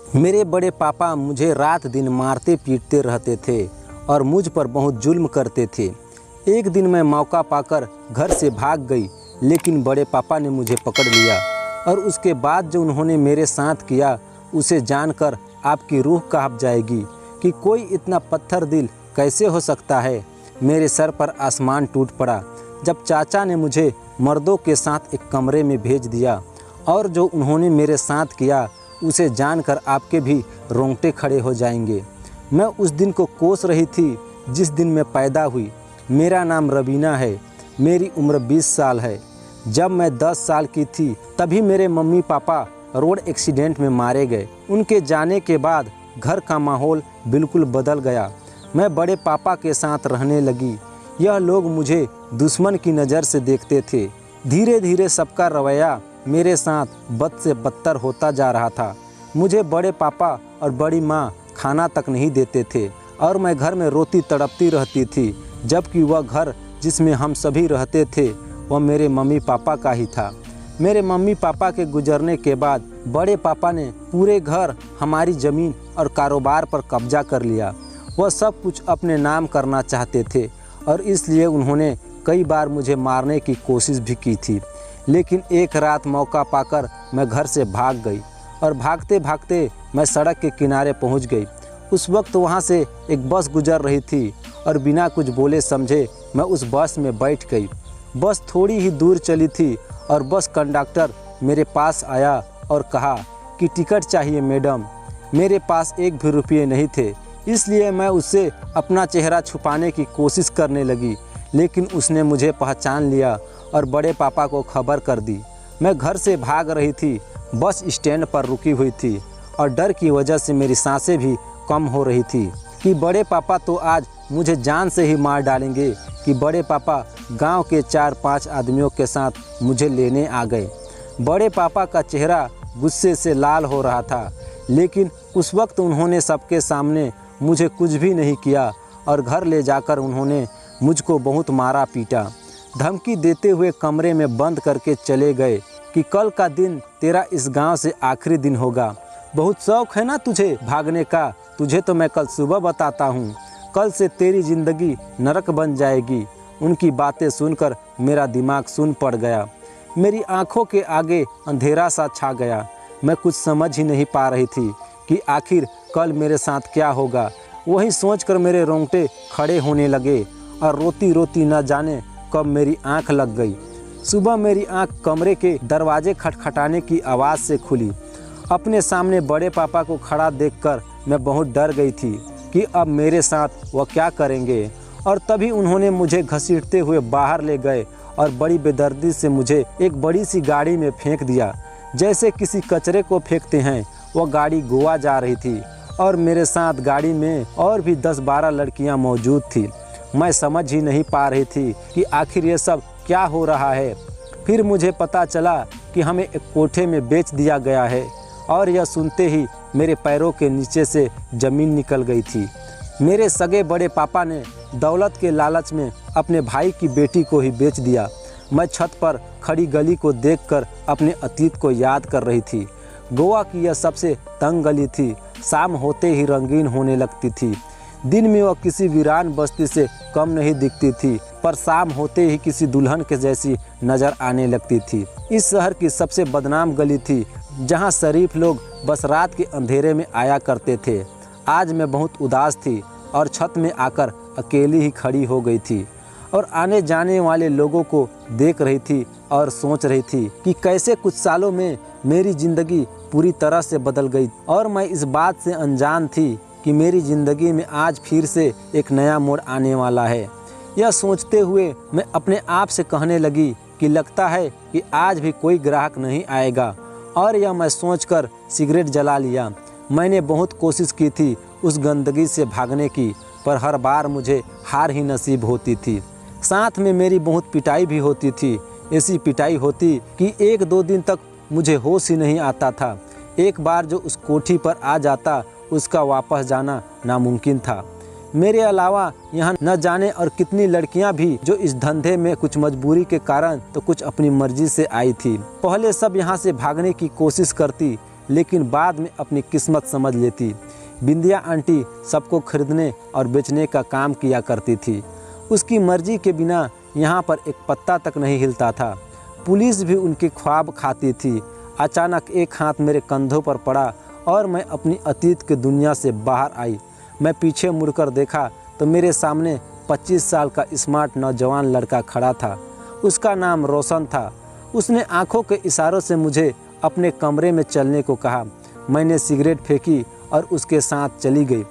मेरे बड़े पापा मुझे रात दिन मारते पीटते रहते थे और मुझ पर बहुत जुल्म करते थे। एक दिन मैं मौका पाकर घर से भाग गई, लेकिन बड़े पापा ने मुझे पकड़ लिया और उसके बाद जो उन्होंने मेरे साथ किया उसे जानकर आपकी रूह कांप जाएगी कि कोई इतना पत्थर दिल कैसे हो सकता है। मेरे सर पर आसमान टूट पड़ा जब चाचा ने मुझे मर्दों के साथ एक कमरे में भेज दिया, और जो उन्होंने मेरे साथ किया उसे जानकर आपके भी रोंगटे खड़े हो जाएंगे। मैं उस दिन को कोस रही थी जिस दिन मैं पैदा हुई। मेरा नाम रवीना है, मेरी उम्र 20 साल है। जब मैं 10 साल की थी तभी मेरे मम्मी पापा रोड एक्सीडेंट में मारे गए। उनके जाने के बाद घर का माहौल बिल्कुल बदल गया। मैं बड़े पापा के साथ रहने लगी। यह लोग मुझे दुश्मन की नज़र से देखते थे। धीरे धीरे सबका रवैया मेरे साथ बद से बदतर होता जा रहा था। मुझे बड़े पापा और बड़ी माँ खाना तक नहीं देते थे और मैं घर में रोती तड़पती रहती थी, जबकि वह घर जिसमें हम सभी रहते थे वह मेरे मम्मी पापा का ही था। मेरे मम्मी पापा के गुजरने के बाद बड़े पापा ने पूरे घर, हमारी ज़मीन और कारोबार पर कब्जा कर लिया। वह सब कुछ अपने नाम करना चाहते थे और इसलिए उन्होंने कई बार मुझे मारने की कोशिश भी की थी। लेकिन एक रात मौका पाकर मैं घर से भाग गई और भागते भागते मैं सड़क के किनारे पहुंच गई। उस वक्त वहां से एक बस गुजर रही थी और बिना कुछ बोले समझे मैं उस बस में बैठ गई। बस थोड़ी ही दूर चली थी और बस कंडक्टर मेरे पास आया और कहा कि टिकट चाहिए मैडम। मेरे पास एक भी रुपये नहीं थे, इसलिए मैं उससे अपना चेहरा छुपाने की कोशिश करने लगी, लेकिन उसने मुझे पहचान लिया और बड़े पापा को खबर कर दी। मैं घर से भाग रही थी, बस स्टैंड पर रुकी हुई थी और डर की वजह से मेरी सांसें भी कम हो रही थी कि बड़े पापा तो आज मुझे जान से ही मार डालेंगे। कि बड़े पापा गांव के 4-5 आदमियों के साथ मुझे लेने आ गए। बड़े पापा का चेहरा गुस्से से लाल हो रहा था, लेकिन उस वक्त उन्होंने सबके सामने मुझे कुछ भी नहीं किया और घर ले जाकर उन्होंने मुझको बहुत मारा पीटा। धमकी देते हुए कमरे में बंद करके चले गए कि कल का दिन तेरा इस गांव से आखिरी दिन होगा। बहुत शौक है ना तुझे भागने का, तुझे तो मैं कल सुबह बताता हूँ। कल से तेरी ज़िंदगी नरक बन जाएगी। उनकी बातें सुनकर मेरा दिमाग सुन पड़ गया। मेरी आंखों के आगे अंधेरा सा छा गया। मैं कुछ समझ ही नहीं पा रही थी कि आखिर कल मेरे साथ क्या होगा। वही सोचकर मेरे रोंगटे खड़े होने लगे और रोती रोती न जाने कब मेरी आंख लग गई। सुबह मेरी आंख कमरे के दरवाजे खटखटाने की आवाज़ से खुली। अपने सामने बड़े पापा को खड़ा देखकर मैं बहुत डर गई थी कि अब मेरे साथ वह क्या करेंगे। और तभी उन्होंने मुझे घसीटते हुए बाहर ले गए और बड़ी बेदर्दी से मुझे एक बड़ी सी गाड़ी में फेंक दिया, जैसे किसी कचरे को फेंकते हैं। वह गाड़ी गोवा जा रही थी और मेरे साथ गाड़ी में और भी 10-12 लड़कियां मौजूद थी। मैं समझ ही नहीं पा रही थी कि आखिर ये सब क्या हो रहा है। फिर मुझे पता चला कि हमें एक कोठे में बेच दिया गया है और यह सुनते ही मेरे पैरों के नीचे से ज़मीन निकल गई थी। मेरे सगे बड़े पापा ने दौलत के लालच में अपने भाई की बेटी को ही बेच दिया। मैं छत पर खड़ी गली को देखकर अपने अतीत को याद कर रही थी। गोवा की यह सबसे तंग गली थी। शाम होते ही रंगीन होने लगती थी। दिन में वह किसी वीरान बस्ती से कम नहीं दिखती थी, पर शाम होते ही किसी दुल्हन के जैसी नज़र आने लगती थी। इस शहर की सबसे बदनाम गली थी, जहां शरीफ लोग बस रात के अंधेरे में आया करते थे। आज मैं बहुत उदास थी और छत में आकर अकेली ही खड़ी हो गई थी और आने जाने वाले लोगों को देख रही थी और सोच रही थी कि कैसे कुछ सालों में मेरी ज़िंदगी पूरी तरह से बदल गई। और मैं इस बात से अनजान थी कि मेरी ज़िंदगी में आज फिर से एक नया मोड़ आने वाला है। यह सोचते हुए मैं अपने आप से कहने लगी कि लगता है कि आज भी कोई ग्राहक नहीं आएगा, और यह मैं सोचकर सिगरेट जला लिया। मैंने बहुत कोशिश की थी उस गंदगी से भागने की, पर हर बार मुझे हार ही नसीब होती थी। साथ में मेरी बहुत पिटाई भी होती थी। ऐसी पिटाई होती कि 1-2 दिन तक मुझे होश ही नहीं आता था। एक बार जो उस कोठी पर आ जाता उसका वापस जाना नामुमकिन था। मेरे अलावा यहाँ न जाने और कितनी लड़कियाँ भी जो इस धंधे में कुछ मजबूरी के कारण तो कुछ अपनी मर्जी से आई थी। पहले सब यहाँ से भागने की कोशिश करती, लेकिन बाद में अपनी किस्मत समझ लेती। बिंदिया आंटी सबको खरीदने और बेचने का काम किया करती थी। उसकी मर्जी के बिना यहाँ पर एक पत्ता तक नहीं हिलता था। पुलिस भी उनके ख्वाब खाती थी। अचानक एक हाथ मेरे कंधों पर पड़ा और मैं अपनी अतीत की दुनिया से बाहर आई। मैं पीछे मुड़कर देखा तो मेरे सामने 25 साल का स्मार्ट नौजवान लड़का खड़ा था। उसका नाम रोशन था। उसने आंखों के इशारों से मुझे अपने कमरे में चलने को कहा। मैंने सिगरेट फेंकी और उसके साथ चली गई।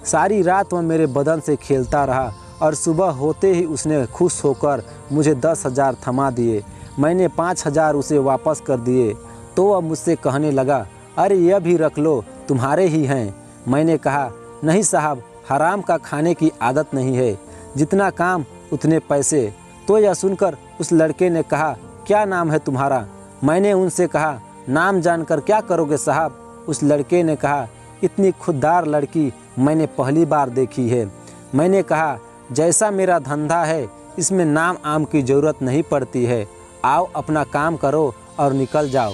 सारी रात वह मेरे बदन से खेलता रहा और सुबह होते ही उसने खुश होकर मुझे 10,000 थमा दिए। मैंने 5,000 उसे वापस कर दिए तो वह मुझसे कहने लगा, अरे यह भी रख लो, तुम्हारे ही हैं। मैंने कहा, नहीं साहब, हराम का खाने की आदत नहीं है, जितना काम उतने पैसे। तो यह सुनकर उस लड़के ने कहा, क्या नाम है तुम्हारा? मैंने उनसे कहा, नाम जानकर क्या करोगे साहब? उस लड़के ने कहा, इतनी खुददार लड़की मैंने पहली बार देखी है। मैंने कहा, जैसा मेरा धंधा है इसमें नाम आम की ज़रूरत नहीं पड़ती है, आओ अपना काम करो और निकल जाओ।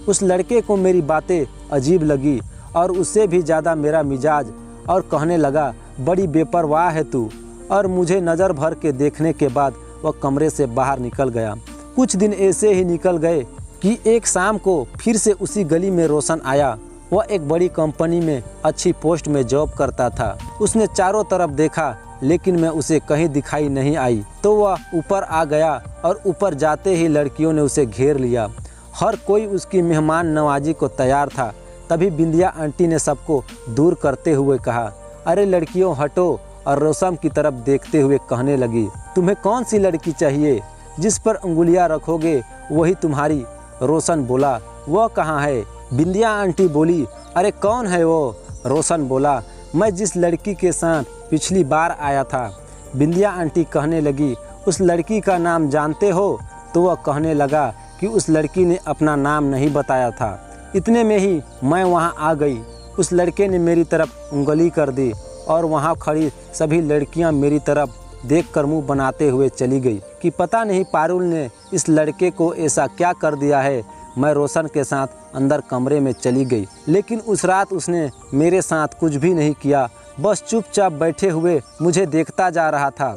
उस लड़के को मेरी बातें अजीब लगी और उससे भी ज़्यादा मेरा मिजाज, और कहने लगा, बड़ी बेपरवाह है तू। और मुझे नज़र भर के देखने के बाद वह कमरे से बाहर निकल गया। कुछ दिन ऐसे ही निकल गए कि एक शाम को फिर से उसी गली में रोशन आया। वह एक बड़ी कंपनी में अच्छी पोस्ट में जॉब करता था। उसने चारों तरफ देखा लेकिन मैं उसे कहीं दिखाई नहीं आई। तो वह ऊपर आ गया और ऊपर जाते ही लड़कियों ने उसे घेर लिया। हर कोई उसकी मेहमान नवाजी को तैयार था। तभी बिंदिया आंटी ने सबको दूर करते हुए कहा, अरे लड़कियों हटो, और रोशन की तरफ देखते हुए कहने लगी, तुम्हें कौन सी लड़की चाहिए? जिस पर उंगलियां रखोगे वही तुम्हारी। रोशन बोला, वह कहाँ है? बिंदिया आंटी बोली, अरे कौन है वो? रोशन बोला, मैं जिस लड़की के साथ पिछली बार आया था। बिंदिया आंटी कहने लगी, उस लड़की का नाम जानते हो? तो वह कहने लगा कि उस लड़की ने अपना नाम नहीं बताया था। इतने में ही मैं वहां आ गई। उस लड़के ने मेरी तरफ उंगली कर दी और वहां खड़ी सभी लड़कियां मेरी तरफ देखकर मुंह बनाते हुए चली गई कि पता नहीं पारुल ने इस लड़के को ऐसा क्या कर दिया है। मैं रोशन के साथ अंदर कमरे में चली गई, लेकिन उस रात उसने मेरे साथ कुछ भी नहीं किया, बस चुपचाप बैठे हुए मुझे देखता जा रहा था।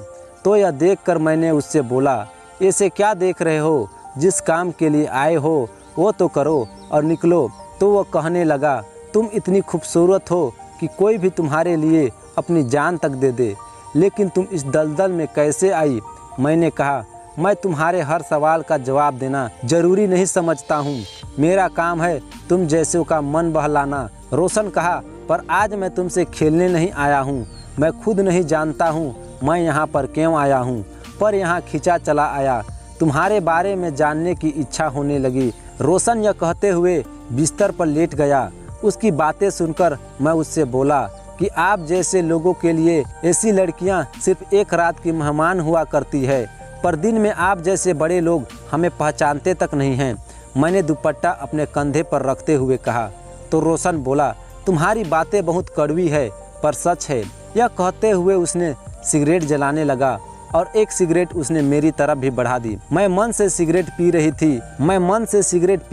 तो यह देखकर मैंने उससे बोला, ऐसे क्या देख रहे हो? जिस काम के लिए आए हो वो तो करो और निकलो। तो वह कहने लगा, तुम इतनी खूबसूरत हो कि कोई भी तुम्हारे लिए अपनी जान तक दे दे, लेकिन तुम इस दलदल में कैसे आई? मैंने कहा, मैं तुम्हारे हर सवाल का जवाब देना जरूरी नहीं समझता हूँ, मेरा काम है तुम जैसों का मन बहलाना। रोशन कहा, पर आज मैं तुमसे खेलने नहीं आया हूँ, मैं खुद नहीं जानता हूँ मैं यहाँ पर क्यों आया हूँ, पर यहाँ खींचा चला आया, तुम्हारे बारे में जानने की इच्छा होने लगी। रोशन यह कहते हुए बिस्तर पर लेट गया। उसकी बातें सुनकर मैं उससे बोला कि आप जैसे लोगों के लिए ऐसी लड़कियां सिर्फ एक रात की मेहमान हुआ करती है, पर दिन में आप जैसे बड़े लोग हमें पहचानते तक नहीं हैं। मैंने दुपट्टा अपने कंधे पर रखते हुए कहा। तो रोशन बोला, तुम्हारी बातें बहुत कड़वी है पर सच है। यह कहते हुए उसने सिगरेट जलाने लगा और एक सिगरेट उसने मेरी तरफ भी बढ़ा दी। मैं मन से सिगरेट पी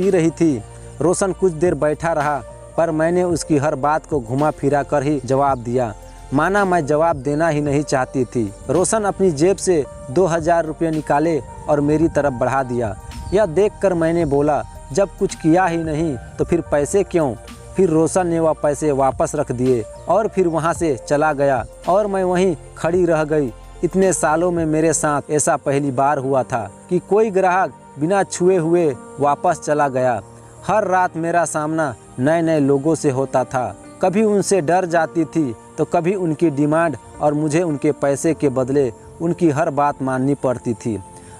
रही थी। रोशन कुछ देर बैठा रहा, पर मैंने उसकी हर बात को घुमा फिरा कर ही जवाब दिया, माना मैं जवाब देना ही नहीं चाहती थी। रोशन अपनी जेब से 2,000 रुपये निकाले और मेरी तरफ बढ़ा दिया। यह देखकर मैंने बोला, जब कुछ किया ही नहीं तो फिर पैसे क्यों? फिर रोशन ने वह पैसे वापस रख दिए और फिर वहाँ से चला गया और मैं वहीं खड़ी रह गई। इतने सालों में मेरे साथ ऐसा पहली बार हुआ था कि कोई ग्राहक बिना छुए हुए वापस चला गया। हर रात मेरा सामना नए नए लोगों से होता था। कभी उनसे डर जाती थी तो कभी उनकी डिमांड और मुझे उनके पैसे के बदले उनकी हर बात माननी पड़ती थी।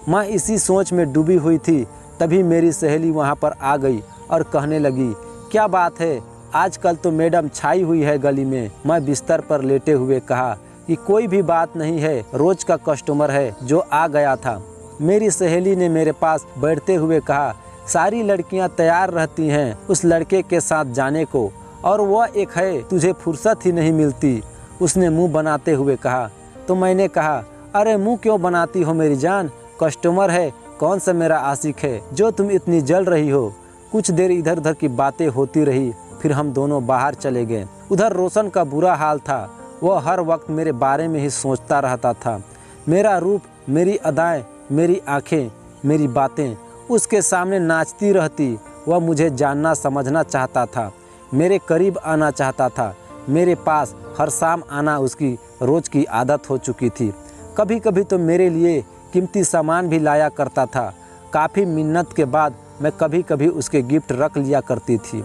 मैं इसी सोच में डूबी हुई थी, तभी मेरी सहेली वहाँ पर आ गई और कहने लगी, क्या बात है, आजकल तो मैडम छाई हुई है गली में। मैं बिस्तर पर लेटे हुए कहा कि कोई भी बात नहीं है, रोज का कस्टमर है जो आ गया था। मेरी सहेली ने मेरे पास बैठते हुए कहा, सारी लड़कियां तैयार रहती हैं उस लड़के के साथ जाने को, और वह एक है, तुझे फुर्सत ही नहीं मिलती। उसने मुंह बनाते हुए कहा। तो मैंने कहा, अरे मुंह क्यों बनाती हो मेरी जान, कस्टमर है, कौन सा मेरा आशिक है जो तुम इतनी जल रही हो। कुछ देर इधर उधर की बातें होती रही फिर हम दोनों बाहर चले गए। उधर रोशन का बुरा हाल था। वह हर वक्त मेरे बारे में ही सोचता रहता था। मेरा रूप, मेरी अदाएं, मेरी आंखें, मेरी बातें उसके सामने नाचती रहती। वह मुझे जानना समझना चाहता था, मेरे करीब आना चाहता था। मेरे पास हर शाम आना उसकी रोज़ की आदत हो चुकी थी। कभी कभी तो मेरे लिए कीमती सामान भी लाया करता था। काफ़ी मिन्नत के बाद मैं कभी कभी उसके गिफ्ट रख लिया करती थी।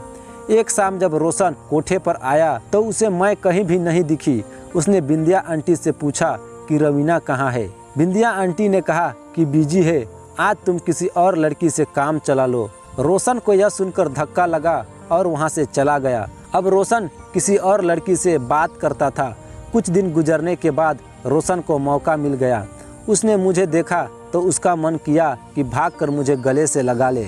एक शाम जब रोशन कोठे पर आया तो उसे मैं कहीं भी नहीं दिखी। उसने बिंदिया आंटी से पूछा कि रवीना कहाँ है। बिंदिया आंटी ने कहा कि बिजी है, आज तुम किसी और लड़की से काम चला लो। रोशन को यह सुनकर धक्का लगा और वहाँ से चला गया। अब रोशन किसी और लड़की से बात करता था। कुछ दिन गुजरने के बाद रोशन को मौका मिल गया। उसने मुझे देखा तो उसका मन किया कि भागकर मुझे गले से लगा ले,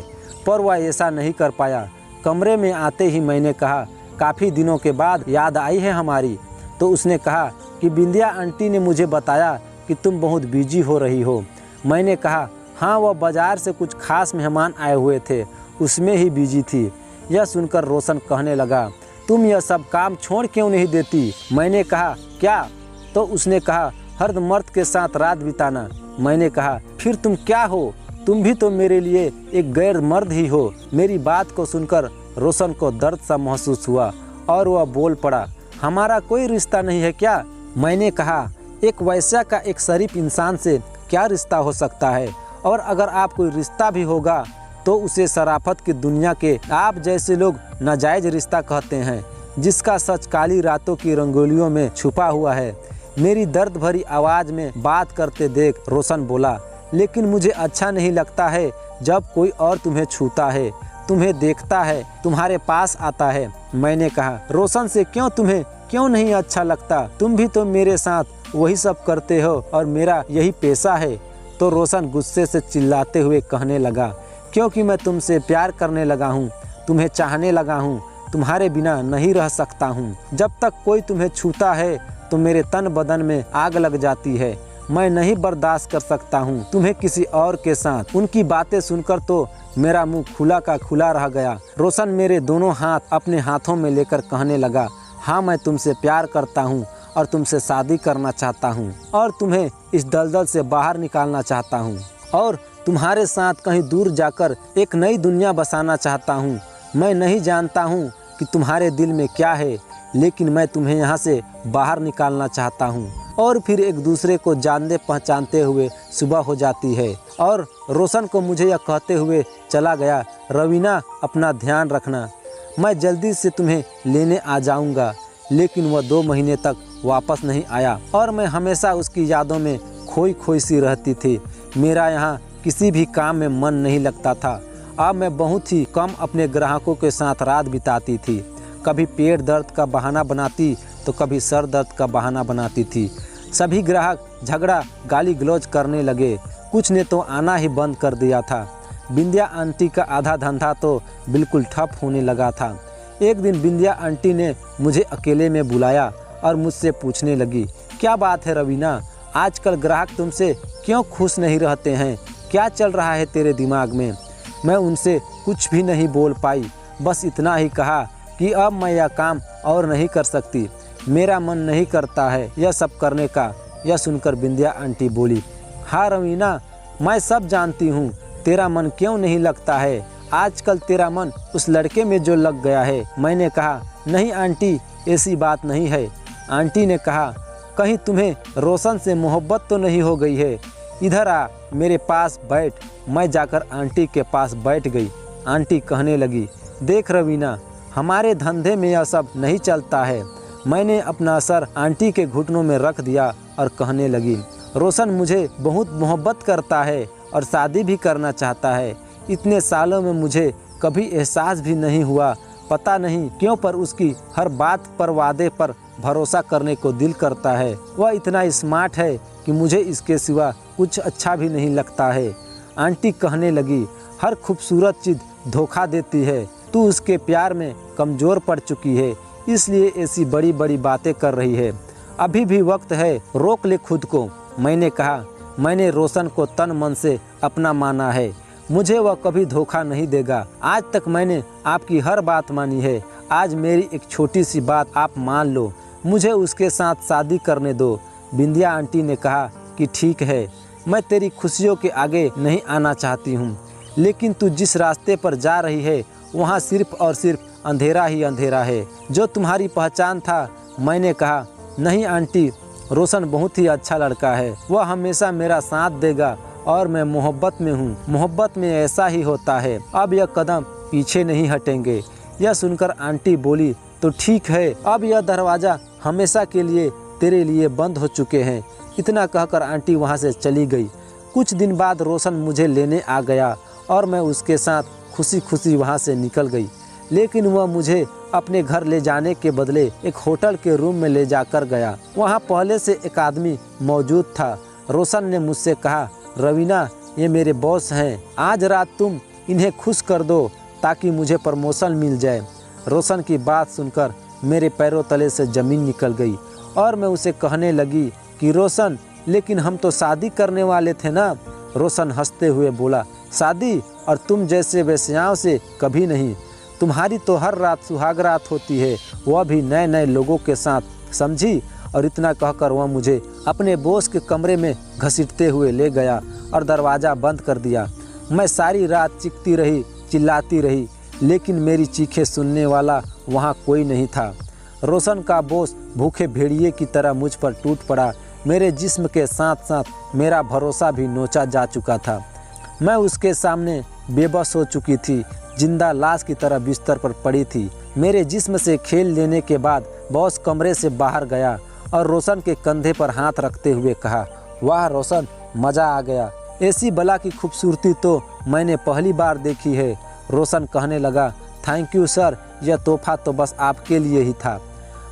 पर वह ऐसा नहीं कर पाया। कमरे में आते ही मैंने कहा, काफ़ी दिनों के बाद याद आई है हमारी। तो उसने कहा कि बिंदिया आंटी ने मुझे बताया कि तुम बहुत बिजी हो रही हो। मैंने कहा, हाँ, वह बाज़ार से कुछ खास मेहमान आए हुए थे, उसमें ही बिजी थी। यह सुनकर रोशन कहने लगा, तुम यह सब काम छोड़ क्यों नहीं देती। मैंने कहा, क्या? तो उसने कहा, हर मर्द के साथ रात बिताना। मैंने कहा, फिर तुम क्या हो? तुम भी तो मेरे लिए एक गैर मर्द ही हो। मेरी बात को सुनकर रोशन को दर्द सा महसूस हुआ और वह बोल पड़ा, हमारा कोई रिश्ता नहीं है क्या? मैंने कहा, एक वैश्या का एक शरीफ इंसान से क्या रिश्ता हो सकता है, और अगर आप कोई रिश्ता भी होगा तो उसे शराफत की दुनिया के आप जैसे लोग नाजायज रिश्ता कहते हैं, जिसका सच काली रातों की रंगोलियों में छुपा हुआ है। मेरी दर्द भरी आवाज़ में बात करते देख रोशन बोला, लेकिन मुझे अच्छा नहीं लगता है जब कोई और तुम्हें छूता है, तुम्हें देखता है, तुम्हारे पास आता है। मैंने कहा, रोशन से तुम्हें क्यों नहीं अच्छा लगता? तुम भी तो मेरे साथ वही सब करते हो और मेरा यही पेशा है। तो रोशन गुस्से से चिल्लाते हुए कहने लगा, क्योंकि मैं तुमसे प्यार करने लगा हूँ, तुम्हें चाहने लगा हूँ, तुम्हारे बिना नहीं रह सकता हूँ। जब तक कोई तुम्हें छूता है तो मेरे तन बदन में आग लग जाती है। मैं नहीं बर्दाश्त कर सकता हूँ तुम्हें किसी और के साथ। उनकी बातें सुनकर तो मेरा मुंह खुला का खुला रह गया। रोशन मेरे दोनों हाथ अपने हाथों में लेकर कहने लगा, हाँ, मैं तुमसे प्यार करता हूँ और तुमसे शादी करना चाहता हूँ और तुम्हें इस दलदल से बाहर निकालना चाहता हूँ और तुम्हारे साथ कहीं दूर जाकर एक नई दुनिया बसाना चाहता हूँ। मैं नहीं जानता हूँ कि तुम्हारे दिल में क्या है, लेकिन मैं तुम्हें यहाँ से बाहर निकालना चाहता हूँ। और फिर एक दूसरे को जानते पहचानते हुए सुबह हो जाती है और रोशन को मुझे यह कहते हुए चला गया, रवीना, अपना ध्यान रखना, मैं जल्दी से तुम्हें लेने आ जाऊँगा। लेकिन वह 2 महीने तक वापस नहीं आया और मैं हमेशा उसकी यादों में खोई खोई सी रहती थी। मेरा यहाँ किसी भी काम में मन नहीं लगता था। अब मैं बहुत ही कम अपने ग्राहकों के साथ रात बिताती थी। कभी पेट दर्द का बहाना बनाती तो कभी सर दर्द का बहाना बनाती थी। सभी ग्राहक झगड़ा गाली गलौज करने लगे। कुछ ने तो आना ही बंद कर दिया था। बिंदिया आंटी का आधा धंधा तो बिल्कुल ठप होने लगा था। एक दिन बिंदिया आंटी ने मुझे अकेले में बुलाया और मुझसे पूछने लगी, क्या बात है रवीना, आजकल ग्राहक तुमसे क्यों खुश नहीं रहते हैं? क्या चल रहा है तेरे दिमाग में? मैं उनसे कुछ भी नहीं बोल पाई, बस इतना ही कहा कि अब मैं यह काम और नहीं कर सकती, मेरा मन नहीं करता है यह सब करने का। यह सुनकर बिंदिया आंटी बोली, हाँ रवीना, मैं सब जानती हूँ तेरा मन क्यों नहीं लगता है। आजकल तेरा मन उस लड़के में जो लग गया है। मैंने कहा, नहीं आंटी, ऐसी बात नहीं है। आंटी ने कहा, कहीं तुम्हें रोशन से मोहब्बत तो नहीं हो गई है? इधर आ, मेरे पास बैठ। मैं जाकर आंटी के पास बैठ गई। आंटी कहने लगी, देख रवीना, हमारे धंधे में यह सब नहीं चलता है। मैंने अपना असर आंटी के घुटनों में रख दिया और कहने लगी, रोशन मुझे बहुत मोहब्बत करता है और शादी भी करना चाहता है। इतने सालों में मुझे कभी एहसास भी नहीं हुआ, पता नहीं क्यों, पर उसकी हर बात पर, वादे पर भरोसा करने को दिल करता है। वह इतना स्मार्ट है कि मुझे इसके सिवा कुछ अच्छा भी नहीं लगता है। आंटी कहने लगी, हर खूबसूरत चीज़ धोखा देती है। तू उसके प्यार में कमज़ोर पड़ चुकी है, इसलिए ऐसी बड़ी बड़ी बातें कर रही है। अभी भी वक्त है, रोक ले खुद को। मैंने कहा, मैंने रोशन को तन मन से अपना माना है, मुझे वह कभी धोखा नहीं देगा। आज तक मैंने आपकी हर बात मानी है। आज मेरी एक छोटी सी बात आप मान लो, मुझे उसके साथ शादी करने दो। बिंदिया आंटी ने कहा कि ठीक है, मैं तेरी खुशियों के आगे नहीं आना चाहती हूँ, लेकिन तू जिस रास्ते पर जा रही है वहाँ सिर्फ और सिर्फ अंधेरा ही अंधेरा है, जो तुम्हारी पहचान था। मैंने कहा, नहीं आंटी, रोशन बहुत ही अच्छा लड़का है, वह हमेशा मेरा साथ देगा और मैं मोहब्बत में हूँ। मोहब्बत में ऐसा ही होता है, अब यह कदम पीछे नहीं हटेंगे। यह सुनकर आंटी बोली, तो ठीक है, अब यह दरवाज़ा हमेशा के लिए तेरे लिए बंद हो चुके हैं। इतना कहकर आंटी वहाँ से चली गई। कुछ दिन बाद रोशन मुझे लेने आ गया और मैं उसके साथ खुशी खुशी वहाँ से निकल गई, लेकिन वह मुझे अपने घर ले जाने के बदले एक होटल के रूम में ले जाकर गया। वहाँ पहले से एक आदमी मौजूद था। रोशन ने मुझसे कहा, रवीना, ये मेरे बॉस हैं, आज रात तुम इन्हें खुश कर दो ताकि मुझे प्रमोशन मिल जाए। रोशन की बात सुनकर मेरे पैरों तले से ज़मीन निकल गई और मैं उसे कहने लगी कि रोशन, लेकिन हम तो शादी करने वाले थे ना। रोशन हंसते हुए बोला, शादी और तुम जैसे वेश्याओं से कभी नहीं। तुम्हारी तो हर रात सुहाग रात होती है, वह भी नए नए लोगों के साथ, समझी। और इतना कहकर वह मुझे अपने बॉस के कमरे में घसीटते हुए ले गया और दरवाज़ा बंद कर दिया। मैं सारी रात चीखती रही, चिल्लाती रही, लेकिन मेरी चीखें सुनने वाला वहाँ कोई नहीं था। रोशन का बॉस भूखे भेड़िए की तरह मुझ पर टूट पड़ा। मेरे जिस्म के साथ साथ मेरा भरोसा भी नोचा जा चुका था। मैं उसके सामने बेबस हो चुकी थी, जिंदा लाश की तरह बिस्तर पर पड़ी थी। मेरे जिस्म से खेल लेने के बाद बॉस कमरे से बाहर गया और रोशन के कंधे पर हाथ रखते हुए कहा, वाह रोशन, मज़ा आ गया, ऐसी बला की खूबसूरती तो मैंने पहली बार देखी है। रोशन कहने लगा, थैंक यू सर, यह तोहफा तो बस आपके लिए ही था।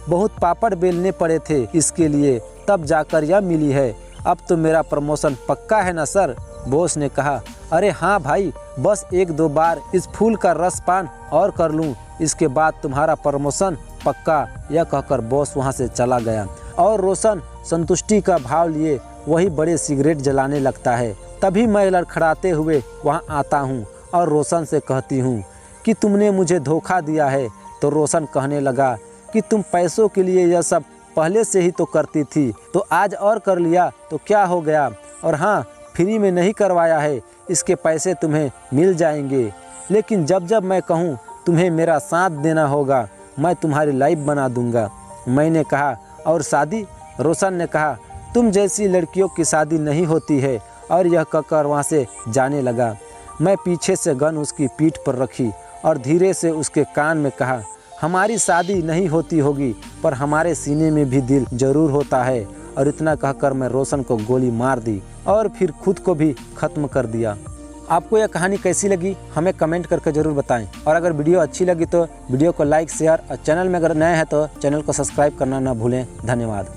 बहुत पापड़ बेलने पड़े थे इसके लिए, तब जाकर यह मिली है। अब तो मेरा प्रमोशन पक्का है ना सर? बॉस ने कहा, अरे हाँ भाई, बस एक दो बार इस फूल का रस पान और कर लूँ, इसके बाद तुम्हारा प्रमोशन पक्का। यह कहकर बॉस वहाँ से चला गया और रोशन संतुष्टि का भाव लिए वही बड़े सिगरेट जलाने लगता है। तभी मैं लड़खड़ाते हुए वहाँ आता हूँ और रोशन से कहती हूँ कि तुमने मुझे धोखा दिया है। तो रोशन कहने लगा कि तुम पैसों के लिए यह सब पहले से ही तो करती थी, तो आज और कर लिया तो क्या हो गया। और हाँ, फ्री में नहीं करवाया है, इसके पैसे तुम्हें मिल जाएंगे, लेकिन जब जब मैं कहूँ तुम्हें मेरा साथ देना होगा, मैं तुम्हारी लाइफ बना दूंगा। मैंने कहा, और शादी? रोशन ने कहा, तुम जैसी लड़कियों की शादी नहीं होती है। और यह कहकर वहाँ से जाने लगा। मैं पीछे से गन उसकी पीठ पर रखी और धीरे से उसके कान में कहा, हमारी शादी नहीं होती होगी, पर हमारे सीने में भी दिल जरूर होता है। और इतना कहकर मैं रोशन को गोली मार दी और फिर खुद को भी ख़त्म कर दिया। आपको यह कहानी कैसी लगी हमें कमेंट करके ज़रूर बताएं। और अगर वीडियो अच्छी लगी तो वीडियो को लाइक, शेयर और चैनल में अगर नए हैं तो चैनल को सब्सक्राइब करना ना भूलें। धन्यवाद।